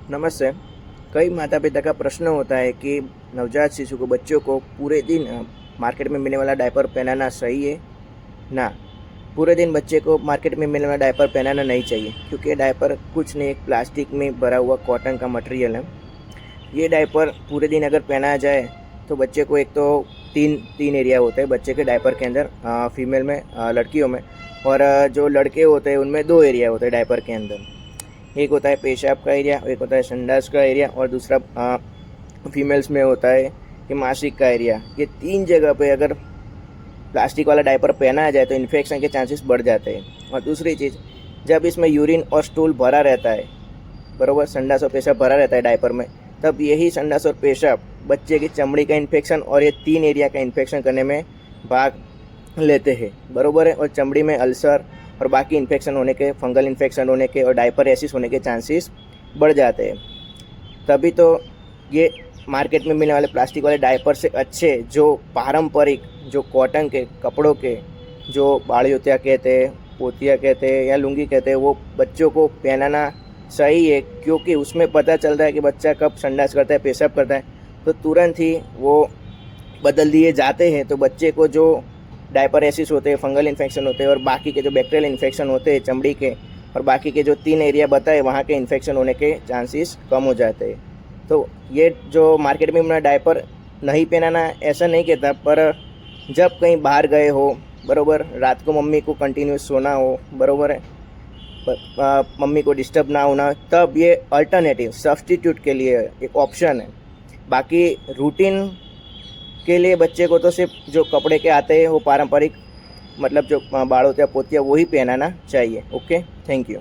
नमस्ते। कई माता पिता का प्रश्न होता है कि नवजात शिशु को बच्चों को पूरे दिन मार्केट में मिलने वाला डायपर पहनाना सही है ना। पूरे दिन बच्चे को मार्केट में मिलने वाला डायपर पहनाना नहीं चाहिए, क्योंकि ये डायपर कुछ नहीं, एक प्लास्टिक में भरा हुआ कॉटन का मटेरियल है। ये डायपर पूरे दिन अगर पहनाया जाए तो बच्चे को एक तो तीन तीन एरिया होते हैं बच्चे के डायपर के अंदर, फीमेल में, लड़कियों में, और जो लड़के होते हैं उनमें दो एरिया होते हैं डायपर के अंदर। एक होता है पेशाब का एरिया, एक होता है संडास का एरिया, और दूसरा फीमेल्स में होता है कि मासिक का एरिया। ये तीन जगह पे अगर प्लास्टिक वाला डायपर पहनाया जाए तो इन्फेक्शन के चांसेस बढ़ जाते हैं। और दूसरी चीज़, जब इसमें यूरिन और स्टूल भरा रहता है, बरोबर, संडास और पेशाब भरा रहता है डायपर में, तब यही संडास और पेशाब बच्चे की चमड़ी का इन्फेक्शन और ये तीन एरिया का इन्फेक्शन करने में भाग लेते हैं, बरोबर है। और चमड़ी में अल्सर और बाकी इन्फेक्शन होने के, फंगल इन्फेक्शन होने के और डायपर एसिस होने के चांसेस बढ़ जाते हैं। तभी तो ये मार्केट में मिलने वाले प्लास्टिक वाले डायपर से अच्छे जो पारंपरिक, जो कॉटन के कपड़ों के, जो बाड़ियोतिया कहते हैं, पोतिया कहते हैं या लुंगी कहते हैं, वो बच्चों को पहनाना सही है। क्योंकि उसमें पता चलता है कि बच्चा कब संडास करता है, पेशाब करता है, तो तुरंत ही वो बदल दिए जाते हैं। तो बच्चे को जो डायपर एसिस होते हैं, फंगल इन्फेक्शन होते हैं और बाकी के जो बैक्टीरियल इन्फेक्शन होते हैं चमड़ी के, और बाकी के जो तीन एरिया बताए वहाँ के इन्फेक्शन होने के चांसेस कम हो जाते हैं। तो ये जो मार्केट में अपना डायपर नहीं पहनाना ऐसा नहीं कहता, पर जब कहीं बाहर गए हो, बरोबर, रात को मम्मी को कंटिन्यूस सोना हो, बरोबर है, मम्मी को डिस्टर्ब ना होना, तब ये अल्टरनेटिव सब्सटीट्यूट के लिए एक ऑप्शन है। बाकी रूटीन के लिए बच्चे को तो सिर्फ जो कपड़े के आते हैं वो पारंपरिक, मतलब जो बाड़ोतिया पोतिया, वही पहनाना चाहिए। Okay, thank you.